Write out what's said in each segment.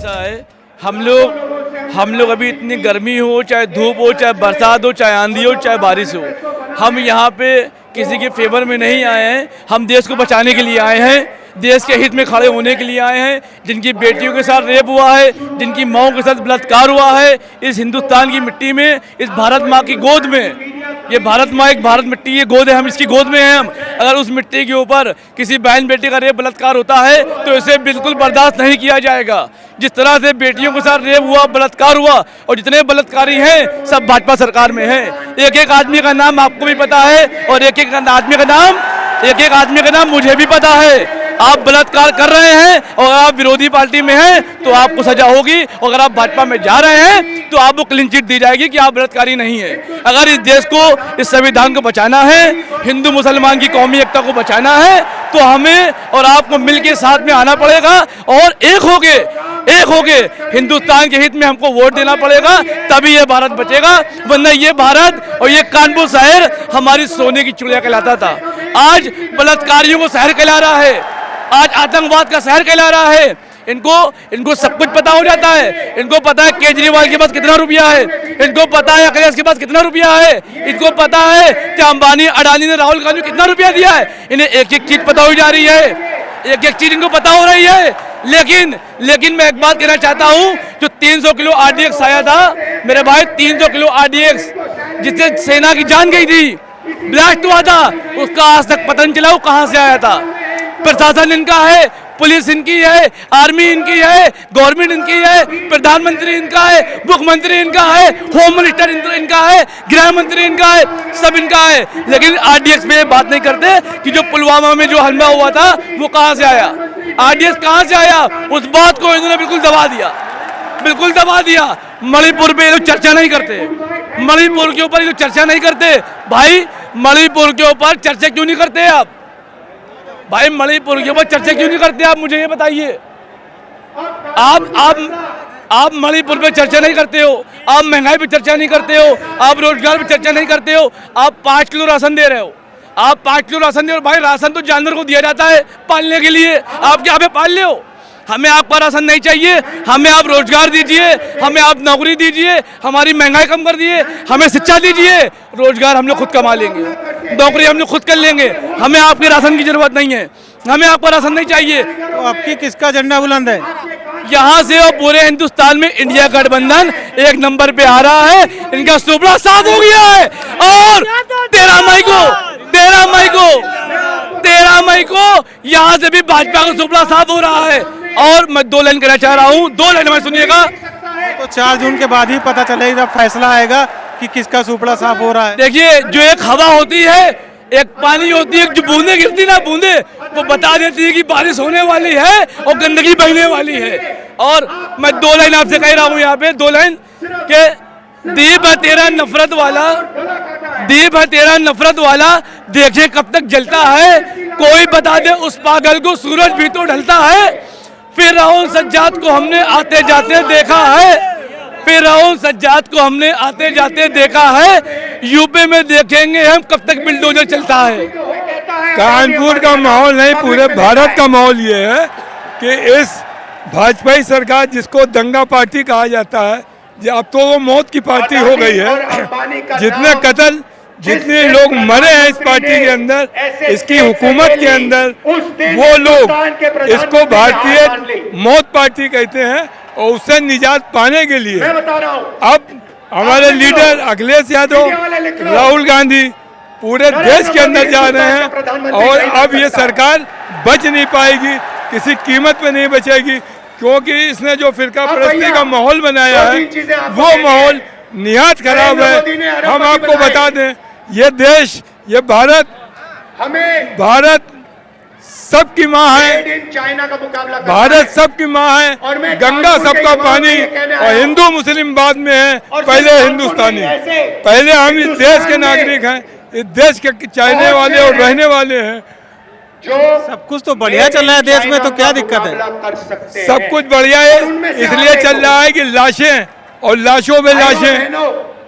ऐसा है, हम लोग अभी इतनी गर्मी हो, चाहे धूप हो, चाहे बरसात हो, चाहे आंधी हो, चाहे बारिश हो, हम यहाँ पे किसी के फेवर में नहीं आए हैं। हम देश को बचाने के लिए आए हैं, देश के हित में खड़े होने के लिए आए हैं। जिनकी बेटियों के साथ रेप हुआ है, जिनकी माओं के साथ बलात्कार हुआ है, इस हिंदुस्तान की मिट्टी में, इस भारत माँ की गोद में, ये भारत माँ एक भारत मिट्टी की गोद है, हम इसकी गोद में हैं। हम अगर उस मिट्टी के ऊपर किसी बहन बेटी का रेप बलात्कार होता है तो इसे बिल्कुल बर्दाश्त नहीं किया जाएगा। जिस तरह से बेटियों के साथ रेप हुआ, बलात्कार हुआ, और जितने बलात्कारी हैं सब भाजपा सरकार में हैं। एक एक आदमी का नाम आपको भी पता है और एक एक आदमी का नाम मुझे भी पता है। आप बलात्कार कर रहे हैं और आप विरोधी पार्टी में हैं तो आपको सजा होगी, और अगर आप भाजपा में जा रहे हैं तो आपको क्लीन चिट दी जाएगी कि आप बलात्कारी नहीं है। अगर इस देश को, इस संविधान को बचाना है, हिंदू मुसलमान की कौमी एकता को बचाना है, तो हमें और आपको मिलकर साथ में आना पड़ेगा और एक होके हिंदुस्तान के हित में हमको वोट देना पड़ेगा, तभी ये भारत बचेगा। वरना ये भारत और ये कानपुर शहर हमारी सोने की चिड़िया कहलाता था, आज बलात्कारियों को शहर कहला रहा है, आज आतंकवाद का शहर कहला रहा है। इनको सब कुछ पता हो जाता है। इनको पता है केजरीवाल के पास कितना रुपया है, इनको पता है अखिलेश के पास कितना रुपया है, इनको पता है कि अंबानी अडानी ने राहुल गांधी को कितना रुपया दिया है। इन्हें एक एक चीज पता हो जा रही है, एक एक चीज इनको पता हो रही है। लेकिन मैं एक बात कहना चाहता हूं, जो 300 किलो RDX आया था मेरे भाई, 300 किलो RDX जिससे सेना की जान गई थी, ब्लास्ट हुआ था, उसका आज तक पता नहीं चला वो कहां से आया था। प्रशासन इनका है, पुलिस इनकी है, आर्मी इनकी है, गवर्नमेंट इनकी है, प्रधानमंत्री इनका है, मुख्यमंत्री इनका है, होम मिनिस्टर इनका है, गृह मंत्री इनका है, सब इनका है। लेकिन RDX पे बात नहीं करते कि जो पुलवामा में जो हमला हुआ था वो कहां से आया, RDX कहां से आया, उस बात को इन्होंने बिल्कुल दबा दिया। मणिपुर पे लोग चर्चा नहीं करते, मणिपुर के ऊपर ये लोग चर्चा नहीं करते। भाई मणिपुर के ऊपर चर्चा क्यों नहीं करते आप? भाई मणिपुर के ऊपर चर्चा क्यों नहीं करते आप, मुझे ये बताइए। आप मणिपुर पे चर्चा नहीं करते हो, आप महंगाई पे चर्चा नहीं करते हो, आप रोजगार पे चर्चा नहीं करते हो। आप 5 किलो राशन दे रहे हो, आप 5 किलो राशन दे रहे हो। भाई राशन तो जानवर को दिया जाता है पालने के लिए, आप क्या हमें पाल ले हो? हमें आपका राशन नहीं चाहिए, हमें आप रोजगार दीजिए, हमें आप नौकरी दीजिए, हमारी महंगाई कम कर दिए, हमें शिक्षा दीजिए। रोजगार हम लोग खुद कमा लेंगे, नौकरी हम लोग खुद कर लेंगे, हमें आपके राशन की जरूरत नहीं है, हमें आपका राशन नहीं चाहिए। तो आपकी किसका झंडा बुलंद है? यहाँ से और पूरे हिंदुस्तान में इंडिया गठबंधन 1 नंबर पे आ रहा है। इनका सुपड़ा साफ हो गया है और 13 मई को यहाँ से भी भाजपा का सुपड़ा साफ हो रहा है। और मैं 2 लाइन कहना चाह रहा हूँ, 2 लाइन में सुनिएगा। तो 4 जून के बाद ही पता चलेगा, जब फैसला आएगा कि किसका सुपड़ा साफ हो रहा है। देखिए, जो एक हवा होती है, एक पानी होती है, जो बूंदे गिरती ना, बूंदे वो बता देती है कि बारिश होने वाली है और गंदगी बहने वाली है। और मैं 2 लाइन आपसे कह रहा हूँ यहाँ पे, 2 लाइन के दीप है तेरा नफरत वाला, देखे कब तक जलता है, कोई बता दे उस पागल को सूरज भी तो ढलता है। फिर राहुल सज्जाद को हमने आते जाते देखा है, यूपी में देखेंगे हम कब तक बिल्डोजर चलता है। कानपुर का माहौल नहीं, पूरे भारत का माहौल ये है कि इस भाजपा सरकार, जिसको दंगा पार्टी कहा जाता है, अब तो वो मौत की पार्टी हो गई है। जितने कत्ल, जितने लोग मरे हैं इस पार्टी के अंदर, इसकी हुकूमत के अंदर, वो लोग इसको भारतीय मौत पार्टी कहते हैं। और उससे निजात पाने के लिए अब हमारे लीडर अखिलेश यादव, राहुल गांधी पूरे देश के अंदर जा रहे हैं। और अब ये सरकार बच नहीं पाएगी, किसी कीमत पे नहीं बचेगी, क्योंकि इसने जो फिरका परस्ती का माहौल बनाया है वो माहौल निहायत खराब है। हम आपको बता दें, ये देश, ये भारत सबकी माँ है, भारत सबकी माँ है, गंगा सबका पानी, और हिंदू मुस्लिम बाद में है, पहले हिंदुस्तानी। पहले हम इस देश के नागरिक हैं, इस देश के चाहने वाले और रहने वाले हैं। सब कुछ तो बढ़िया चल रहा है देश में, तो क्या दिक्कत है? सब कुछ बढ़िया है, इसलिए चल रहा है कि लाशें और लाशों में लाशें,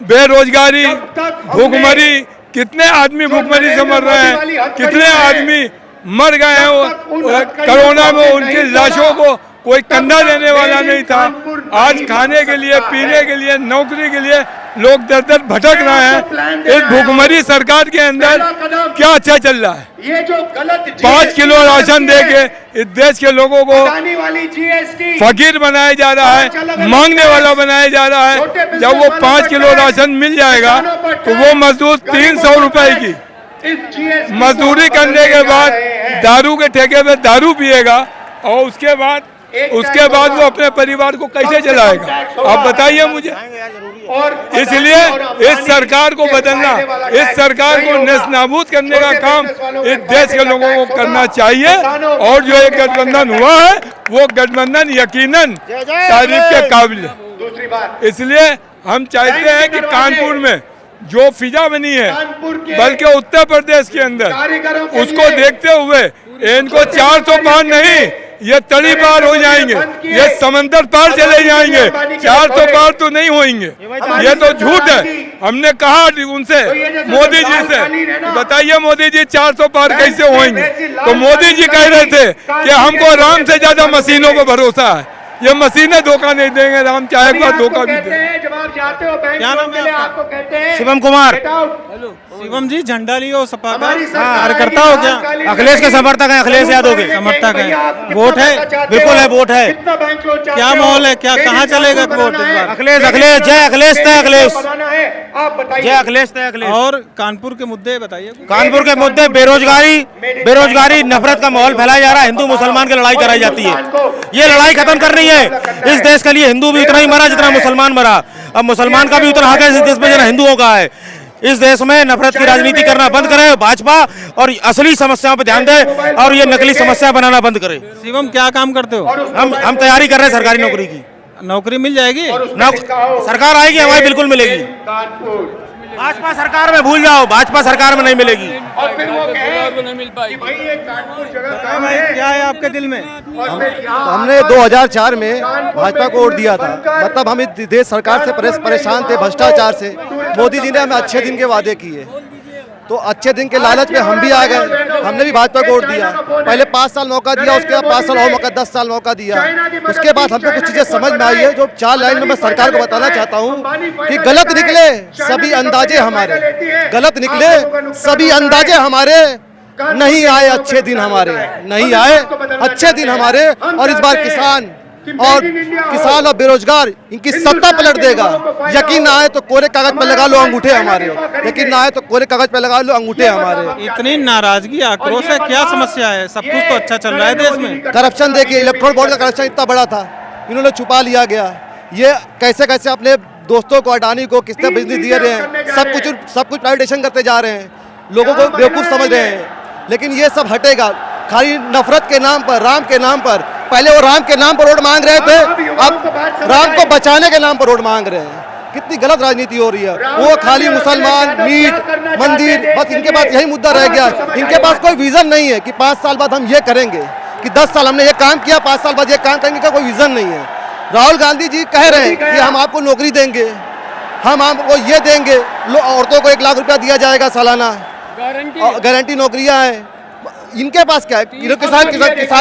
बेरोजगारी, भूखमरी, कितने आदमी भूखमरी से मर रहे हैं, कितने आदमी मर गए हैं कोरोना में, उनकी लाशों को कोई कंधा देने वाला नहीं था। आज खाने के लिए, पीने के लिए, नौकरी के लिए लोग दर दर भटक रहे हैं। इस भूखमरी सरकार के अंदर क्या अच्छा चल रहा है? ये जो गलत 5 किलो राशन दे के इस देश के लोगों को फकीर बनाया जा रहा है, मांगने वाला बनाया जा रहा है। जब वो 5 किलो राशन मिल जाएगा तो वो मजदूर 300 रुपए की मजदूरी करने के बाद दारू के ठेके पे दारू पिएगा और उसके बाद वो अपने परिवार को कैसे चलाएगा? आप बताइए मुझे। इसलिए इस सरकार को बदलना, इस सरकार को नेस्तनाबूद करने का काम इस देश के लोगों को करना चाहिए। और जो एक गठबंधन हुआ है वो गठबंधन यकीनन तारीफ के काबिल है। इसलिए हम चाहते हैं कि कानपुर में जो फिजा बनी है, बल्कि उत्तर प्रदेश के अंदर, उसको देखते हुए इनको 400 पार नहीं, ये तड़ी पार हो जाएंगे, ये समंदर पार चले जाएंगे। 400 पार तो नहीं होंगे, ये तो झूठ है। हमने कहा उनसे, मोदी जी से, बताइए मोदी जी 400 पार कैसे होंगे? तो मोदी जी कह रहे थे कि हमको राम से ज्यादा मशीनों पर भरोसा है, ये मशीनें धोखा नहीं देंगे, राम चाहे एक बार धोखा भी देंगे। क्या नाम है आपका? कहते हैं शिवम कुमार। शिवम जी, झंडा लियो सपा का कार्यकर्ता हो क्या? अखिलेश के समर्थक हैं, अखिलेश यादव के समर्थक है। वोट है? बिल्कुल है, वोट है। क्या माहौल है, क्या कहाँ चलेगा वोट इस बार? अखिलेश अखिलेश जय अखिलेश तय अखिलेश, जय अखिलेश तय अखिलेश। और कानपुर के मुद्दे बताइए। कानपुर के मुद्दे बेरोजगारी, नफरत का माहौल फैलाया जा रहा है, हिंदू मुसलमान की लड़ाई कराई जाती है। ये लड़ाई खत्म करनी है। इस देश के लिए हिंदू भी उतना ही मरा जितना मुसलमान मरा। अब मुसलमान का भी उतना हक है इस देश में जितना हिंदुओं का है। इस देश में नफरत की राजनीति करना बंद करे भाजपा, और असली समस्याओं पर ध्यान दे और ये नकली समस्या बनाना बंद करे। शिवम, क्या काम करते हो? हम तैयारी कर रहे हैं सरकारी नौकरी की। नौकरी मिल जाएगी? सरकार आएगी हमारी, बिल्कुल मिलेगी। भाजपा सरकार में भूल जाओ, भाजपा सरकार में नहीं मिलेगी। और फिर वो कहे नहीं मिल पाएगी। भाई ये कानपुर जगह भाई, क्या है आपके दिल में? हमने 2004 में भाजपा को वोट दिया था। मतलब हम इस देश सरकार से परेशान थे, भ्रष्टाचार से। मोदी जी ने हमें अच्छे दिन के वादे किए, तो अच्छे दिन के लालच में हम भी आ गए। हमने भी भाजपा को वोट दिया। पहले 5 साल मौका दिया, उसके बाद 5 साल और मौका, 10 साल मौका दिया। उसके बाद हमको कुछ चीजें समझ में आई है, जो 4 लाइन में मैं सरकार को बताना चाहता हूँ कि गलत निकले सभी अंदाजे हमारे, गलत निकले सभी अंदाजे हमारे। नहीं आए अच्छे दिन हमारे, नहीं आए अच्छे दिन हमारे। और इस बार किसान और बेरोजगार इनकी सत्ता पलट देगा। यकीन ना आए तो कोरे कागज पे लगा लो अंगूठे हमारे, यकीन ना आए तो कोरे कागज पे लगा लो अंगूठे हमारे। इतनी नाराजगी, आक्रोश है, क्या समस्या है? सब कुछ तो अच्छा चल रहा है देश में। करप्शन देखिए, इलेक्ट्रॉन बोर्ड का करप्शन इतना बड़ा था, इन्होंने छुपा लिया गया। ये कैसे कैसे अपने दोस्तों को, अडानी को किसने बिजनेस दिए रहे हैं, सब कुछ प्राइवेटाइजेशन करते जा रहे हैं, लोगों को बेवकूफ समझ रहे हैं। लेकिन ये सब हटेगा, खाली नफरत के नाम पर, राम के नाम पर। पहले वो राम के नाम पर वोट मांग रहे थे, अब राम को बचाने के नाम पर वोट मांग रहे हैं। कितनी गलत राजनीति हो रही है। वो खाली मुसलमान, मीट, मंदिर, बस इनके पास यही मुद्दा रह गया। इनके पास कोई विजन नहीं है कि 5 साल बाद हम ये करेंगे, कि 10 साल हमने ये काम किया, 5 साल बाद ये काम करेंगे, का कोई विजन नहीं है। राहुल गांधी जी कह रहे हैं कि हम आपको नौकरी देंगे, हम आपको ये देंगे, औरतों को 1 लाख रुपया दिया जाएगा सालाना, गारंटी नौकरियां हैं। इनके पास क्या है? किसान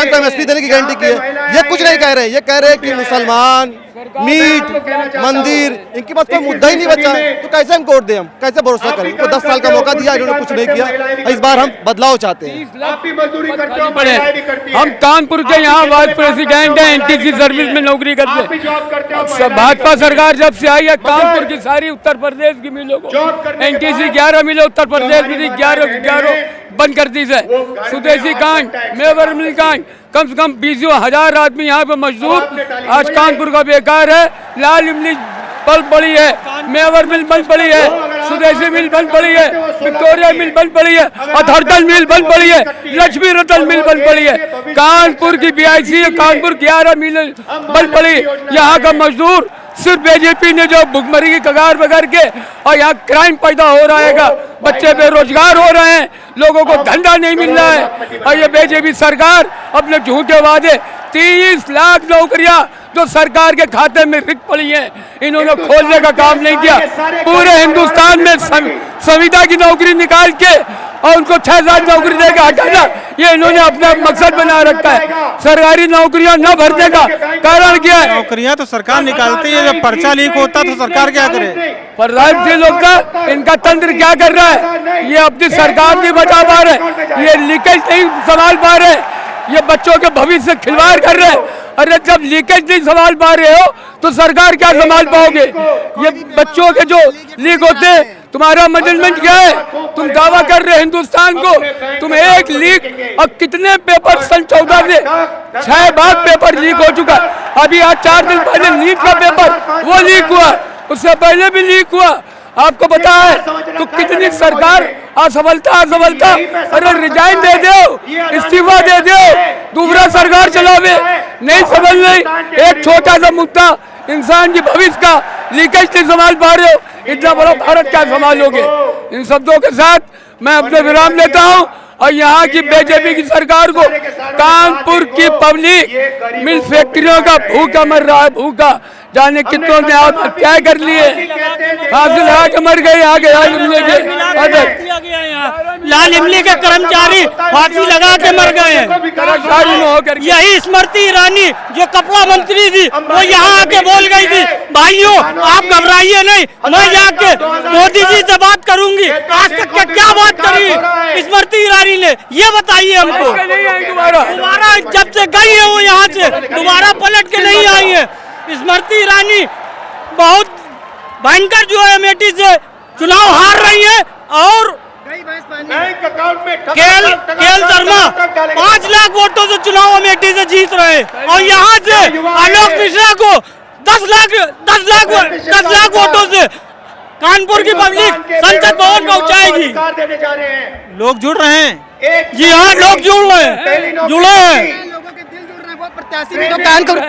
को एमएसपी देने की गारंटी की है। ये कुछ नहीं कह रहे हैं, ये कह रहे हैं कि मुसलमान, मीट, मंदिर, इनके पास कोई मुद्दा ही नहीं बचा है। तो कैसे हम वोट दें, हम कैसे भरोसा करें? इनको 10 साल का मौका दिया, इन्होंने कुछ नहीं किया। इस बार हम बदलाव चाहते हैं। हम कानपुर के यहाँ वाइस प्रेसिडेंट हैं, एनटीसी सर्विस में नौकरी करते हैं। भाजपा सरकार जब से आई है, कानपुर की सारी उत्तर प्रदेश की मिलों को एनटीसी 11 मिले, उत्तर प्रदेश में 11 बंद कर दी है। स्वदेशी कांड, मेवर मिल कांड, कम से कम 20,000 आदमी यहाँ पे मजदूर आज कानपुर का बेकार है। लाल इमली बंद पड़ी है, मेवर मिल बंद पड़ी है, स्वदेशी मिल बंद पड़ी है, विक्टोरिया मिल बंद पड़ी है, अथर्तल मिल बंद पड़ी है, लक्ष्मी रतन मिल बंद पड़ी है। कानपुर की BIC, कानपुर 11 मिल बंद पड़ी। यहाँ का मजदूर सिर्फ बीजेपी ने जो भुखमरी की कगार बगर के, और यहाँ क्राइम पैदा हो रहा है, बच्चे बेरोजगार हो रहे हैं, लोगों को धंधा नहीं मिल रहा है। और ये बीजेपी सरकार अपने झूठे वादे, 30 लाख नौकरियां जो सरकार के खाते में रिक्त पड़ी हैं, इन्होंने खोलने का काम नहीं किया। पूरे हिंदुस्तान में संविदा की नौकरी निकाल के और उनको 6,000 नौकरी देकर हटाना, ये इन्होंने अपना मकसद बना रखा है। सरकारी नौकरियां न भरने का कारण क्या है? नौकरियां तो सरकार निकालती है, जब पर्चा लीक होता तो सरकार क्या करे? प्राइवेट लोग का इनका तंत्र क्या कर रहा है? ये अपनी सरकार नहीं बचा पा रहे, ये लीकेज नहीं संभाल पा रहे, ये बच्चों के भविष्य से खिलवाड़ कर रहे हैं। अरे जब लीकेज नहीं संभाल पा रहे हो तो सरकार क्या संभाल पाओगे? ये बच्चों के जो लीक होते हैं, तुम्हारा मैनेजमेंट क्या है? तुम दावा कर रहे हिंदुस्तान को, तुम एक लीक और कितने पेपर सन 14 से 6 बार पेपर लीक हो चुका। अभी आज 4 दिन पहले नीट का पेपर वो लीक हुआ, उससे पहले भी लीक हुआ। आपको पता है तो कितनी सरकार असफलता। अरे रिजाइन दे दो, इस्तीफा दे दो, दूसरा सरकार चलावे, नहीं समझ नहीं। एक छोटा सा मुद्दा इंसान की भविष्य का लीकेज नहीं संभाल पा रहे हो, इतना बड़ा भारत क्या संभालोगे? इन शब्दों के साथ मैं अपने विराम लेता हूं और यहाँ की बीजेपी की सरकार को, कानपुर की पब्लिक मिल फैक्ट्रियों का भूखा मर रहा है, भूखा। जाने कितनों ने आत्महत्या कर लिए, फांसी लगा के मर गए। आगे लाल इमली के कर्मचारी फांसी लगा के मर गए हैं। यही स्मृति ईरानी जो कपड़ा मंत्री थी, वो यहाँ आके बोल गई थी, भाइयों आप घबराइए नहीं, मैं जाके मोदी जी से बात करूंगी। आज तक क्या बात करी स्मृति ईरानी ने, ये बताइए हमको। दोबारा जब से गई है वो यहाँ से दोबारा पलट के नहीं आई है। स्मृति ईरानी बहुत भयंकर जो है अमेठी से चुनाव हार रही है और केएल शर्मा 5 लाख वोटों से चुनाव अमेठी से जीत रहे हैं और यहाँ से आलोक मिश्रा को 10 लाख वोटों से कानपुर की पब्लिक संसद भवन पहुँचाएगी। लोग जुड़ रहे हैं। जी हाँ, लोग जुड़े हैं। प्रत्याशी भी तो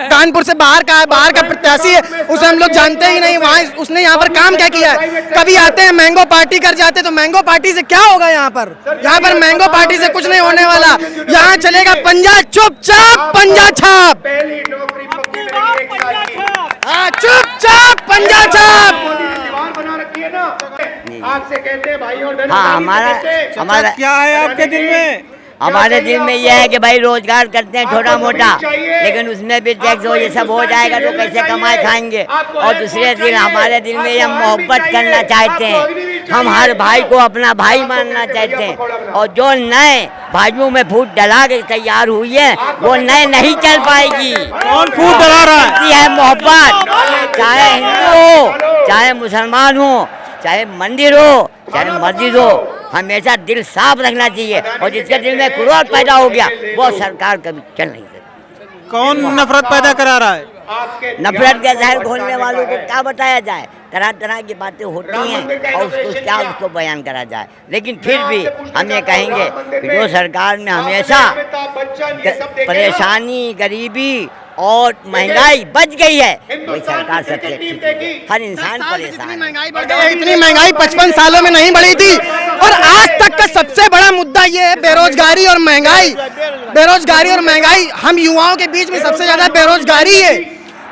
कानपुर से बाहर का प्रत्याशी है, उसे हम लोग जानते ही नहीं। वहाँ उसने यहाँ पर काम क्या किया है? कभी आते हैं मैंगो पार्टी कर जाते, तो मैंगो पार्टी से क्या होगा? यहाँ पर मैंगो पार्टी से कुछ नहीं होने वाला। यहाँ चलेगा पंजा चुपचाप पंजा छाप, चुपचाप पंजा छाप। हाँ, हमारा क्या है आपके दिल में? हमारे दिल में यह है कि भाई रोजगार करते हैं छोटा मोटा, लेकिन उसमें भी टैक्स हो, ये सब हो जाएगा तो कैसे कमाए खाएंगे। और दूसरे दिन हमारे दिल में हम मोहब्बत करना चाहते हैं, हम हर भाई को अपना भाई मानना चाहते हैं। और जो नए भाइयों में फूट डला के तैयार हुई है वो नए नहीं चल पाएगी। कौन फूट डला रहा है? मोहब्बत, चाहे हिंदू हो, चाहे मुसलमान हो, चाहे मंदिर हो, चाहे मस्जिद हो, हमेशा दिल साफ रखना चाहिए। और जिसके दिल में क्रोध पैदा हो गया वो सरकार कभी चल नहीं सकती। कौन नफरत पैदा करा रहा है? नफरत का जहर घोलने वालों को क्या बताया जाए? तरह तरह की बातें होती हैं और उसको बयान करा जाए। लेकिन फिर भी हम ये कहेंगे कि जो सरकार में हमेशा परेशानी, गरीबी और महंगाई बच गई है, वही सरकार सबसे अच्छी है। हर इंसान परेशान है। इतनी महंगाई 55 सालों में नहीं बढ़ी थी। और आज तक का सबसे बड़ा मुद्दा ये है बेरोजगारी और महंगाई। हम युवाओं के बीच में सबसे ज्यादा बेरोजगारी है,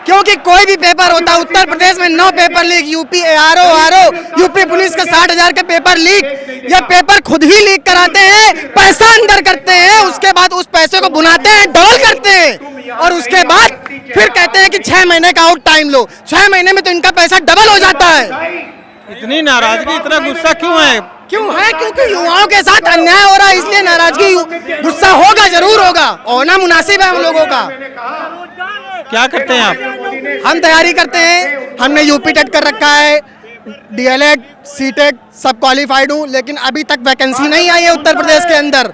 क्योंकि कोई भी पेपर होता है, उत्तर प्रदेश में 9 paper leak, UP RO, UP police का 60,000 का पेपर लीक। ये पेपर खुद ही लीक कराते हैं, पैसा अंदर करते हैं, उसके बाद उस पैसे को भुनाते हैं, डबल करते हैं और उसके बाद फिर कहते हैं कि 6 महीने का और टाइम लो। 6 महीने में तो इनका पैसा डबल हो जाता है। इतनी नाराजगी, इतना गुस्सा क्यों है? क्योंकि युवाओं के साथ अन्याय हो रहा है, इसलिए नाराजगी, गुस्सा होगा, जरूर होगा, होना मुनासिब है हम लोगों का। क्या करते हैं आप? हम तैयारी करते हैं, हमने यूपी टेट कर रखा है, डीएलएड, सीटेट सब क्वालिफाइड हूँ, लेकिन अभी तक वैकेंसी नहीं आई है उत्तर प्रदेश के अंदर।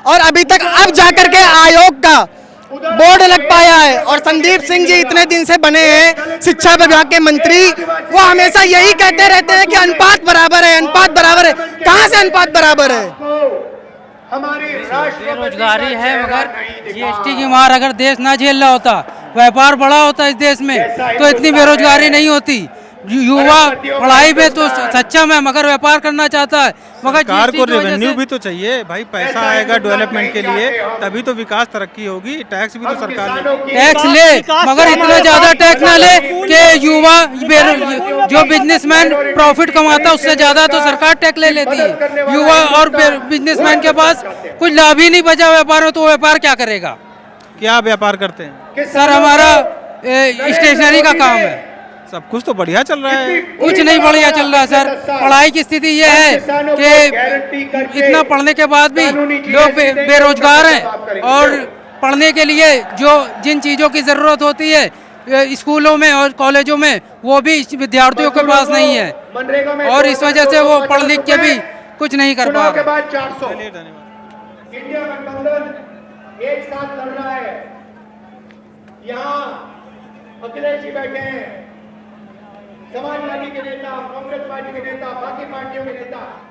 और अभी तक अब जाकर के आयोग का बोर्ड लग पाया है। और संदीप सिंह जी इतने दिन से बने हैं शिक्षा विभाग के मंत्री, वो हमेशा यही कहते रहते हैं कि अनुपात बराबर है, अनुपात बराबर है। कहाँ से अनुपात बराबर है? बेरोजगारी है, मगर जीएसटी की मार अगर देश ना झेल रहा होता, व्यापार बड़ा होता इस देश में, तो इतनी बेरोजगारी नहीं होती। युवा पढ़ाई में तो सक्षम है मगर व्यापार करना चाहता है, मगर सरकार को GST की वजह रेवेन्यू से- भी तो चाहिए भाई, पैसा आएगा डेवलपमेंट के लिए तभी तो विकास तरक्की होगी। टैक्स भी तो सरकार लेगी। टैक्स ले मगर इतना ज्यादा टैक्स ना ले कि युवा जो बिजनेसमैन प्रॉफिट कमाता है उससे ज्यादा तो सरकार टैक्स ले लेती है। युवा और बिजनेसमैन के पास कुछ लाभ ही नहीं बचा व्यापार में, तो व्यापार क्या करेगा। क्या व्यापार करते हैं? सर हमारा स्टेशनरी का काम है। सब कुछ तो बढ़िया चल रहा है। कुछ नहीं बढ़िया चल रहा है सर। पढ़ाई की स्थिति ये है कि इतना पढ़ने के बाद भी लोग बेरोजगार हैं और पढ़ने के लिए जिन चीज़ों की ज़रूरत होती है स्कूलों में और कॉलेजों में वो भी विद्यार्थियों के पास नहीं है और इस वजह से वो पढ़ लिख के भी कुछ नहीं कर पा रहे। इंडिया गठबंधन एक साथ लड़ रहा है। यहाँ अखिलेश जी बैठे हैं, समाजवादी के नेता, कांग्रेस पार्टी के नेता, बाकी पार्टियों के नेता,